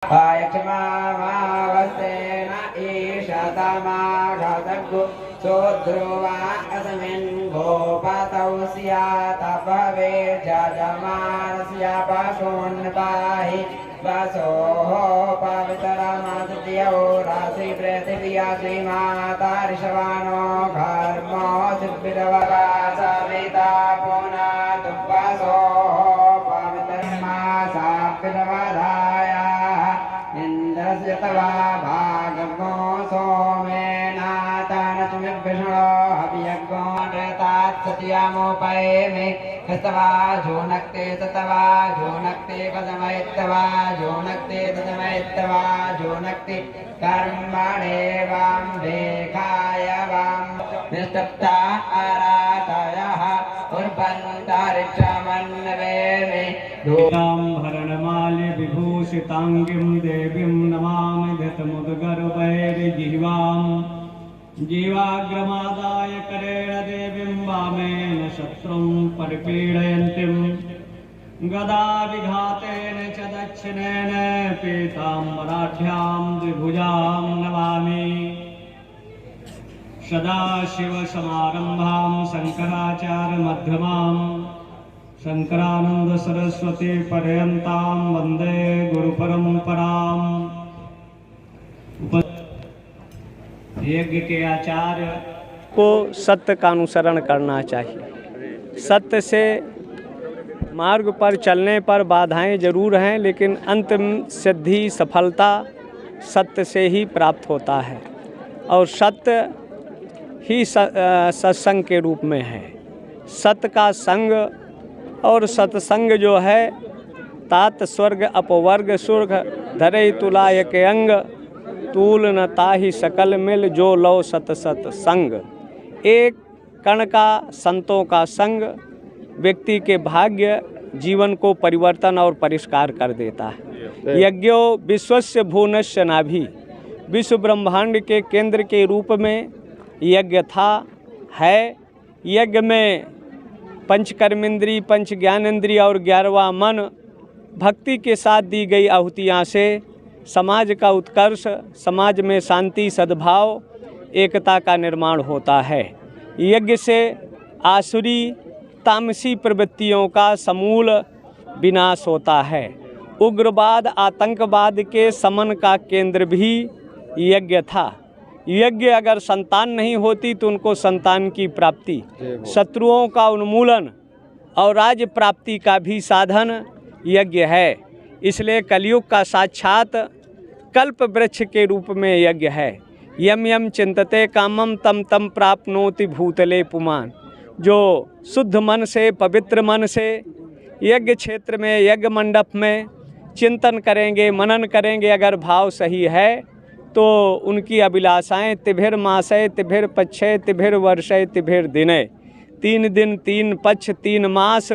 आयक्षमावावस्तेन ईशतमाघतग्गु सोऽध्रुवा अस्मिन् गोपतौ स्यात् भवे जजमानस्य पशून्पाहि वसोः पवित्रमद्यौ राशि पृथिव्या श्रीमाता ऋषवानो घर्मो सिद्धिरवका सविता पुनः वसोः पवित्रमासा पितवधाया इन्द्रस्य तवा भागमो सोमेनातानचुमिर्विष्णो हवियज्ञो नृतात्सत्यामोपयेमे हस्तवा झोनक्ते ततवा झोनक्ते पदमयित्तवा झोनक्ते तदमयित्तवा झोनक्ते कर्मणे वां देखाय वां निष्टप्ता आराधयः उर्वन्तारिक्षमन्वेमे हरणमाल्य विभूषितांगीं देवीं नमामि धृतमुद्गर्भैर्जिह्वाम् जीवाग्रमादाय करेण देवीं वामेन शत्रुं परिपीडयन्तीं गदा विघातेन च दक्षिणेन पीताम्बराढ्यां द्विभुजां नमामि सदाशिवसमारम्भां शङ्कराचार्यमध्यमाम् शंकरानंद सरस्वती पर्यंतां वंदे गुरुपरंपराम्। यज्ञ के आचार्य को सत्य का अनुसरण करना चाहिए। सत्य से मार्ग पर चलने पर बाधाएं जरूर हैं, लेकिन अंतिम सिद्धि सफलता सत्य से ही प्राप्त होता है और सत्य ही सत्संग के रूप में है। सत्य का संग और सत्संग जो है तात स्वर्ग अपवर्ग सुर्ग धरे तुलाय के अंग तूल न ताहि सकल मिल जो लो सत सत संग। एक कण का संतों का संग व्यक्ति के भाग्य जीवन को परिवर्तन और परिष्कार कर देता है। यज्ञो विश्वस्य भुवनस्य नाभि, विश्व ब्रह्मांड के केंद्र के रूप में यज्ञ था है। यज्ञ में पंच कर्मेंद्री, पंच ज्ञानेंद्रिय और 11वां मन भक्ति के साथ दी गई आहुतियाँ से समाज का उत्कर्ष, समाज में शांति, सद्भाव, एकता का निर्माण होता है। यज्ञ से आसुरी तामसी प्रवृत्तियों का समूल विनाश होता है। उग्रवाद, आतंकवाद के समन का केंद्र भी यज्ञ था। यज्ञ अगर संतान नहीं होती तो उनको संतान की प्राप्ति, शत्रुओं का उन्मूलन और राज्य प्राप्ति का भी साधन यज्ञ है। इसलिए कलयुग का साक्षात कल्प वृक्ष के रूप में यज्ञ है। यम यम चिंतते कामम तम तम प्राप्नोति भूतले पुमान। जो शुद्ध मन से, पवित्र मन से यज्ञ क्षेत्र में, यज्ञ मंडप में चिंतन करेंगे, मनन करेंगे, अगर भाव सही है तो उनकी अभिलाषाएँ तिभिर मासय तिभिर पक्षय तिभिर वर्षय तिभिर दिनय, 3 दिन 3 पक्ष 3 मास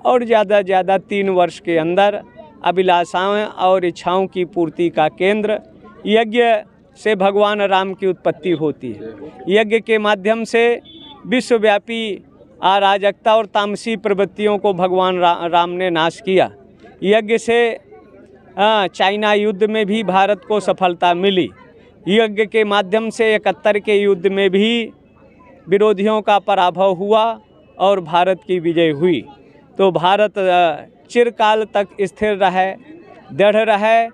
और ज़्यादा ज़्यादा 3 वर्ष के अंदर अभिलाषाएँ और इच्छाओं की पूर्ति का केंद्र यज्ञ से भगवान राम की उत्पत्ति होती है। यज्ञ के माध्यम से विश्वव्यापी अराजकता और तामसी प्रवृत्तियों को भगवान राम ने नाश किया। यज्ञ से चाइना युद्ध में भी भारत को सफलता मिली। यज्ञ के माध्यम से 71 के युद्ध में भी विरोधियों का पराभव हुआ और भारत की विजय हुई। तो भारत चिरकाल तक स्थिर रहे, दृढ़ रहे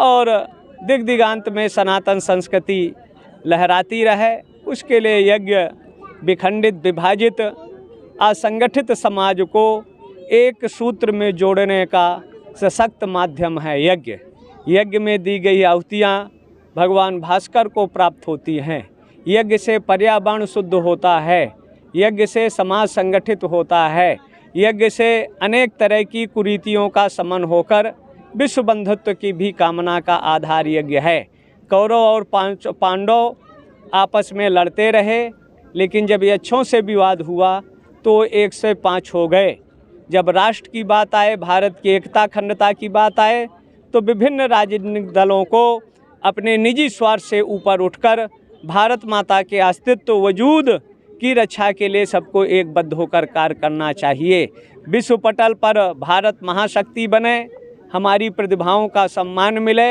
और दिग्दिगांत में सनातन संस्कृति लहराती रहे। उसके लिए यज्ञ विखंडित, विभाजित, असंगठित समाज को एक सूत्र में जोड़ने का सशक्त माध्यम है यज्ञ। यज्ञ में दी गई आहुतियाँ भगवान भास्कर को प्राप्त होती हैं। यज्ञ से पर्यावरण शुद्ध होता है, यज्ञ से समाज संगठित होता है, यज्ञ से अनेक तरह की कुरीतियों का समन होकर विश्व बंधुत्व की भी कामना का आधार यज्ञ है। कौरव और पांडव आपस में लड़ते रहे, लेकिन जब यक्षों से विवाद हुआ तो 105 हो गए। जब राष्ट्र की बात आए, भारत की एकता अखंडता की बात आए, तो विभिन्न राजनीतिक दलों को अपने निजी स्वार्थ से ऊपर उठकर भारत माता के अस्तित्व वजूद की रक्षा के लिए सबको एकबद्ध होकर कार्य करना चाहिए। विश्व पटल पर भारत महाशक्ति बने, हमारी प्रतिभाओं का सम्मान मिले।